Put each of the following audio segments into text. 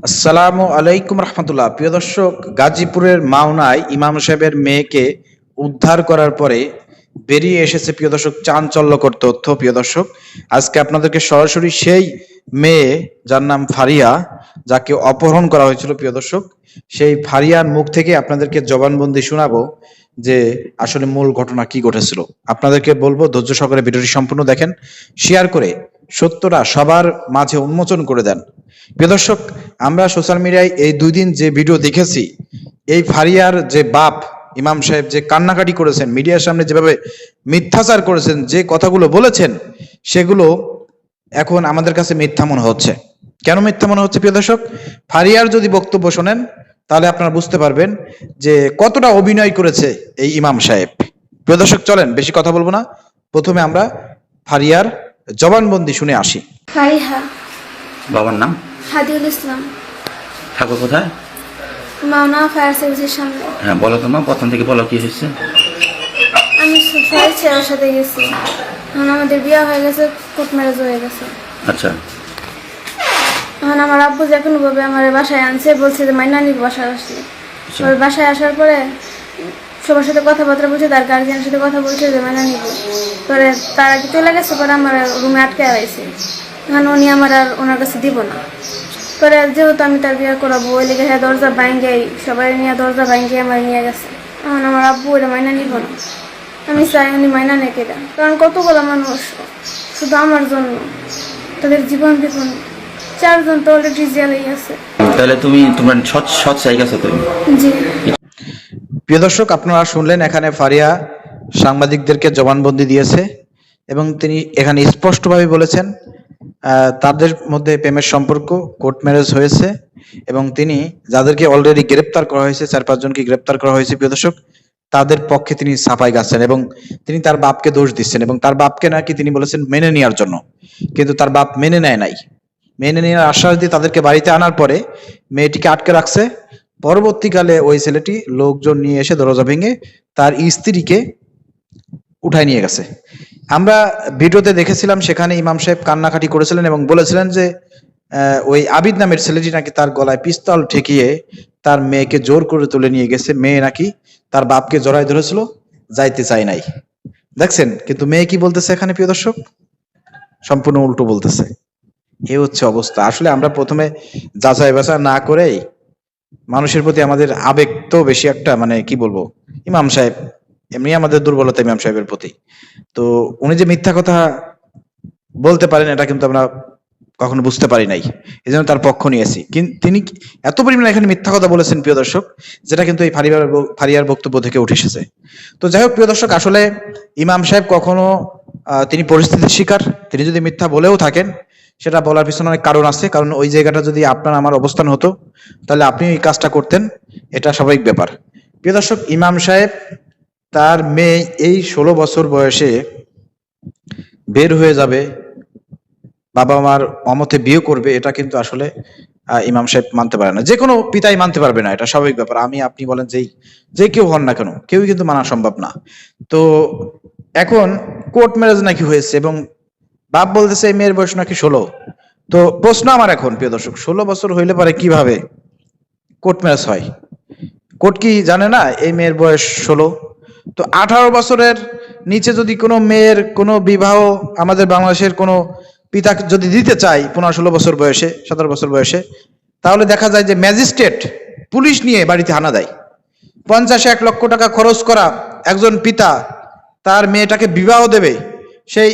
আসসালামু আলাইকুম রহমতুল্লাহ। প্রিয় দর্শক, গাজীপুরের মাওনায় ইমাম সাহেবের মেয়েকে উদ্ধার করার পরে বেরিয়ে এসেছে প্রিয় দর্শক চাঞ্চল্যকর তথ্য। প্রিয় দর্শক, আজকে আপনাদেরকে সরাসরি সেই মেয়ে যার নাম ফারিয়া, যাকে অপহরণ করা হয়েছিল প্রিয় দর্শক, সেই ফারিয়ার মুখ থেকে আপনাদেরকে জবানবন্দি শোনাবো যে আসলে মূল ঘটনা কি ঘটেছিল। আপনাদেরকে বলবো ধৈর্য সহকারে ভিডিওটি সম্পূর্ণ দেখেন, শেয়ার করে সত্যটা সবার মাঝে উন্মোচন করে দেন। প্রিয় দর্শক, আমরা সোশ্যাল মিডিয়ায় এই 2 দিন যে ভিডিও দেখেছি, এই ফারিয়ার যে বাপ ইমাম সাহেব যে কান্নাকাটি করেছেন, মিডিয়ার সামনে যেভাবে মিথ্যাচার করেছেন, যে কথাগুলো বলেছেন, সেগুলো এখন আমাদের কাছে মিথ্যা মনে হচ্ছে। কেন মিথ্যা মনে হচ্ছে প্রিয় দর্শক? ফারিয়ার যদি বক্তব্য শোনেন তাহলে আপনারা বুঝতে পারবেন যে কতটা অভিনয় করেছে এই ইমাম সাহেব। প্রিয় দর্শক, চলেন বেশি কথা বলবো না, প্রথমে আমরা ফারিয়ার জবানবন্দি শুনে আসি। ফারিহা। বাবার নাম? হাদিউল ইসলাম। থাকো কোথায়? মাওনা ফায়ার সার্ভিসের সামনে। হ্যাঁ বলো, তোমার প্রথম থেকে বলো কি হয়েছে। আমি ফায়ার ছেলের সাথে গেছি, এখন আমাদের বিয়ে হয়ে গেছে, কোর্ট ম্যারেজ হয়ে গেছে। আচ্ছা, এখন আমার আব্বু যে কোনো ভাবে আমার বাসায় আনছে, বলছে যে মাইনানির বাসায় আসি। ওই বাসায় আসার পরে সবার সাথে কথাবার্তা বলছে, তার গার্জিয়ানের সাথে কথা বলছে যে মাইনা নিব। পরে তার আগে চলে গেছে, পরে আমার রুমে আটকে আইছে। এখন উনি আমার আর ওনার কাছে দিব না। পরে যেহেতু আমি তার বিয়ে করাবো, ওই লেগে হ্যাঁ দরজা ভাঙ্গে সবাই নিয়ে দরজা ভাঙ্গে আমার নিয়ে গেছে। এখন আমার আব্বু ওটা মাইনা নিব না। আমি চাই উনি মাইনা নেকে দেন, কারণ কতগুলো মানুষ শুধু আমার জন্য তাদের জীবন বিপন্ন, 4 জন তো অলরেডি জেলেই আছে। তাহলে তোমার সৎ চাই গেছো তুমি? জি। প্রিয় দর্শক, আপনারা শুনলেন এখানে ফারিয়া সাংবাদিকদেরকে জবানবন্দি দিয়েছে এবং তিনি এখানে স্পষ্টভাবে বলেছেন তাদের মধ্যে প্রেমের সম্পর্ক, কোর্ট ম্যারেজ হয়েছে এবং তিনি যাদেরকে অলরেডি গ্রেপ্তার করা হয়েছে, 4-5 জনকে গ্রেপ্তার করা হয়েছে প্রিয় দর্শক, তাদের পক্ষে তিনি সাফাই গাচ্ছেন এবং তিনি তার বাপকে দোষ দিচ্ছেন এবং তার বাপকে নাকি তিনি বলেছেন মেনে নেওয়ার জন্য, কিন্তু তার বাপ মেনে নেয় নাই। মেনে নেওয়ার আশ্বাস দিয়ে তাদেরকে বাড়িতে আনার পরে মেয়েটিকে আটকে রাখছে। পরবর্তীকালে ওই ছেলেটি লোকজন নিয়ে এসে দরজা ভেঙে তার স্ত্রীকে উঠায় নিয়ে গেছে। আমরা ভিডিওতে দেখেছিলাম, সেখানে ইমাম সাহেব কান্নাকাটি করেছিলেন এবং বলেছিলেন যে ওই আবিদ নামের ছেলেটি নাকি তার গলায় পিস্তল ঠেকিয়ে তার মেয়েকে জোর করে তুলে নিয়ে গেছে। মেয়ে নাকি তার বাপকে জড়ায় ধরেছিল, যাইতে চায় নাই। দেখছেন, কিন্তু মেয়ে কি বলতেছে এখানে প্রিয় দর্শক? সম্পূর্ণ উল্টো বলতেছে। এই হচ্ছে অবস্থা। আসলে আমরা প্রথমে যাচাই বাছাই না করেই মানুষের প্রতি আমাদের আবেগ তো বেশি একটা, মানে কি বলবো, ইমাম সাহেব এমনি আমাদের দুর্বলতা ইমাম সাহেবের প্রতি। তো উনি যে মিথ্যা কথা বলতে পারেন এটা কিন্তু আমরা কখনো বুঝতে পারি নাই, এই জন্য তার পক্ষ নিয়েছি। কিন্তু তিনি এত পরিমাণে এখানে মিথ্যা কথা বলেছেন প্রিয় দর্শক, যেটা কিন্তু এই ফারিয়ার বক্তব্য থেকে উঠে এসেছে। তো যাই হোক প্রিয় দর্শক, আসলে ইমাম সাহেব কখনো তিনি পরিস্থিতির শিকার। তিনি যদি মিথ্যা বলেও থাকেন, সেটা বলার পিছনে অনেক কারণ আছে। কারণ ওই জায়গাটা যদি আপনার আমার অবস্থান হতো, তাহলে আপনি এই কাজটা করতেন, এটা স্বাভাবিক ব্যাপার। প্রিয় দর্শক, ইমাম সাহেব তার মেয়ে এই 16 বছর বয়সে বের হয়ে যাবে, বাবা মার অমতে বিয়ে করবে, এটা কিন্তু আসলে ইমাম সাহেব মানতে পারে না। যে কোনো পিতাই মানতে পারবে না, এটা স্বাভাবিক ব্যাপার। আমি আপনি বলেন যে কেউ হন না কেন, কেউই কিন্তু মানা সম্ভব না। তো এখন কোর্ট ম্যারেজ নাকি হয়েছে এবং বাপ বলতেছে এই মেয়ের বয়স নাকি 16। তো প্রশ্ন আমার এখন প্রিয় দর্শক, 16 বছর হইলে পারে কিভাবে কোর্ট ম্যারেজ হয়? কোর্ট কি জানে না এই মেয়ের বয়স 16? তো 18 বছরের নিচে যদি কোনো মেয়ের কোনো বিবাহ আমাদের বাংলাদেশের কোনো পিতা যদি দিতে চায় 15-16 বছর বয়সে, 17 বছর বয়সে, তাহলে দেখা যায় যে ম্যাজিস্ট্রেট পুলিশ নিয়ে বাড়িতে হানা দেয়। 50-1 লক্ষ টাকা খরচ করা একজন পিতা তার মেয়েটাকে বিবাহ দেবে, সেই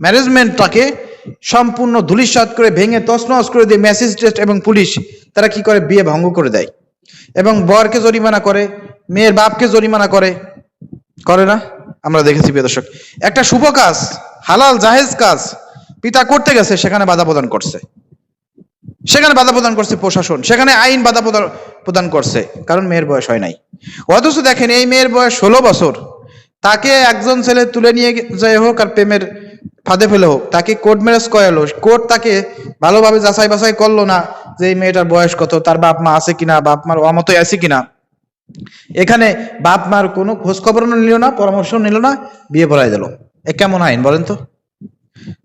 ম্যানেজমেন্টটাকে সম্পূর্ণ ধূলিসাৎ করে ভেঙে তছনছ করে দিয়ে ম্যাজিস্ট্রেট এবং পুলিশ তারা কি করে, বিয়ে ভঙ্গ করে দেয় এবং বরকে জরিমানা করে, মেয়ের বাপকে জরিমানা করে না? আমরা দেখেছি প্রিয় দর্শক, একটা শুভ কাজ, হালাল জায়েজ কাজ পিতা করতে গেছে, সেখানে বাধা প্রদান করছে প্রশাসন, সেখানে আইন বাধা প্রদান করছে, কারণ মেয়ের বয়স হয় নাই। অথচ দেখেন এই মেয়ের বয়স 16 বছর, তাকে একজন ছেলে তুলে নিয়ে যায় হোক আর প্রেমের ফাঁদে ফেলে হোক, তাকে কোর্ট ম্যারেজ করালো। কোর্ট তাকে ভালোভাবে যাচাই বাছাই করলো না যে এই মেয়েটার বয়স কত, তার বাপ মা আছে কিনা, বাপ মার অমতই আছে কিনা। এখানে বাপ মার কোনো খোঁজ খবর নিল না, পরামর্শ নিল না, বিয়ে পড়াই দিল। এ কেমন আইন বলেন তো?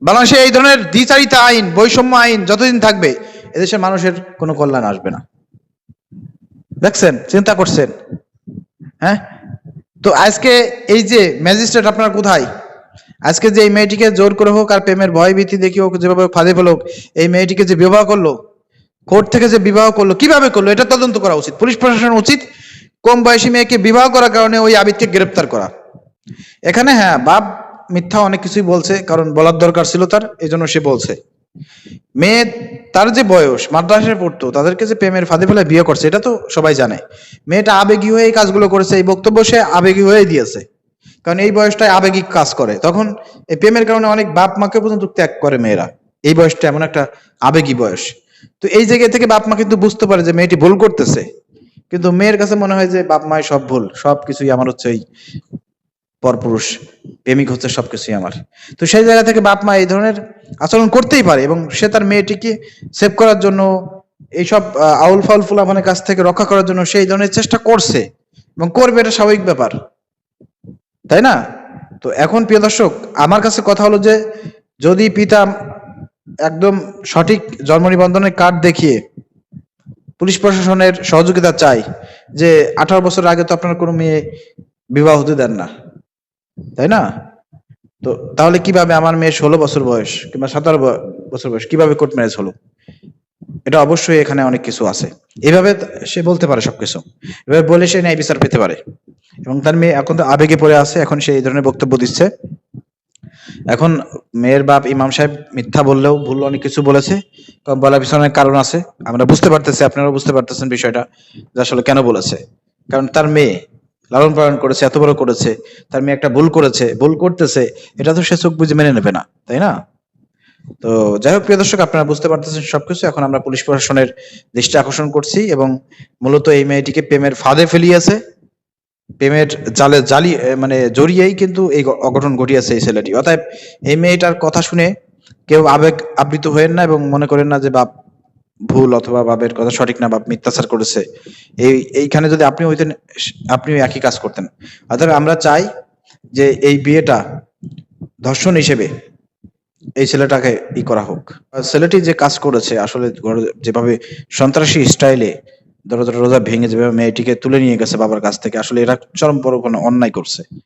বাংলাদেশে এই ধরনের দ্বিচারিতা আইন, বৈষম্য আইন যতদিন থাকবে এদেশের মানুষের কোনো কল্যাণ আসবে না। দেখছেন, চিন্তা করছেন? হ্যাঁ, তো আজকে এই যে ম্যাজিস্ট্রেট আপনার কোথায়? আজকে যে এই মেয়েটিকে জোর করে হোক আর প্রেমের ভয় ভীতি দেখিয়ে হোক, যেভাবে ফাঁদে ফেলোক, এই মেয়েটিকে যে বিবাহ করলো, কোর্ট থেকে যে বিবাহ করলো, কিভাবে করলো এটা তদন্ত করা উচিত। পুলিশ প্রশাসন উচিত কম বয়সী মেয়েকে বিবাহ করার কারণে ওই আবিদকে গ্রেপ্তার করা। এখানে হ্যাঁ, বাপ মিথ্যা অনেক কিছুই বলছে, কারণ বলার দরকার ছিল তার, এই জন্য সে বলছে। মেয়ে, তার যে বয়স, মাদ্রাসায় পড়তো, তাদেরকে যে প্রেমের ফাঁদে ফেলে বিয়ে করছে এটা তো সবাই জানে। মেয়েটা আবেগী হয়ে এই কাজগুলো করেছে, এই বক্তব্য সে আবেগী হয়ে দিয়েছে, কারণ এই বয়সটায় আবেগিক কাজ করে। তখন এই প্রেমের কারণে অনেক বাপ মাকে পর্যন্ত ত্যাগ করে মেয়েরা। এই বয়সটা এমন একটা আবেগী বয়স। তো এই জায়গা থেকে বাপ মা কিন্তু বুঝতে পারে যে মেয়েটি ভুল করতেছে, কিন্তু মেয়ের কাছে মনে হয় যে বাপ মায়ের সব ভুল, সবকিছুই আমার হচ্ছে এই পরপুরুষ প্রেমিক হচ্ছে সবকিছুই আমার। তো সেই জায়গা থেকে বাপ মা এই ধরনের আচরণ করতেই পারে, এবং সে তার মেয়েটিকে সেভ করার জন্য, এইসব আউল ফাউল ফুলাফানের কাছ থেকে রক্ষা করার জন্য সে এই ধরনের চেষ্টা করছে এবং করবে, এটা স্বাভাবিক ব্যাপার, তাই না? তো এখন প্রিয় দর্শক, আমার কাছে কথা হলো যে যদি পিতা একদম সঠিক জন্ম নিবন্ধনের কার্ড দেখিয়ে পুলিশ প্রশাসনের সহযোগিতা চায়, যে 18 বছর আগে তো আপনার কোনো মেয়ে বিবাহ হতে দেন না, তাই না? তো তাহলে কিভাবে আমার মেয়ে 16 বছর বয়স কিংবা 17 বছর বয়স কিভাবে কোর্ট ম্যারেজ হলো? এটা অবশ্যই এখানে অনেক কিছু আছে। এভাবে সে বলতে পারে সবকিছু, এভাবে বলে সে ন্যায় বিচার পেতে পারে। এবং তার মেয়ে এখন তো আবেগে পড়ে আছে, এখন সে এই ধরনের বক্তব্য দিচ্ছে। এখন মেয়ের বাপ ইমাম সাহেব মিথ্যা বললেও ভুল অনেক কিছু বলেছে, কারণ বলার পিছনে অনেক কারণ আছে। আমরা বুঝতে পারতেছি, আপনারাও বুঝতে পারতেছেন বিষয়টা, যে আসলে কেন বলেছে। কারণ তার মেয়ে লালন পালন করেছে, এত বড় করেছে, তার মেয়ে একটা ভুল করেছে, ভুল করতেছে, এটা তো সে চোখ বুঝে মেনে নেবে না, তাই না? তো যাই হোক প্রিয় দর্শক, আপনারা বুঝতে পারতেছেন সবকিছু। এখন আমরা পুলিশ প্রশাসনের দৃষ্টি আকর্ষণ করছি, এবং মূলত এই মেয়েটিকে প্রেমের ফাঁদে ফেলিয়েছে, প্রেমের জালে মানে জড়িয়েই কিন্তু এই অঘটন ঘটিয়েছে এই ছেলেটি। অতএব এই মেয়েটার কথা শুনে কেউ আবেগ আবৃত হয়েন না, এবং মনে করেন না যে বাপ ভুল অথবা বাপের কথা সঠিক না, বাপ মিথ্যাচার করেছে। এইখানে যদি আপনি হইতেন, আপনিও একই কাজ করতেন। অতএব আমরা চাই যে এই বিয়েটা ধর্ষণ হিসেবে এই ছেলেটাকে করা হোক। আর ছেলেটি যে কাজ করেছে আসলে, যেভাবে সন্ত্রাসী স্টাইলে দরজা রোজা ভেঙে যেভাবে মেয়েটিকে তুলে নিয়ে গেছে বাবার কাছ থেকে, আসলে এরা চরম বড় কোনো অন্যায় করছে।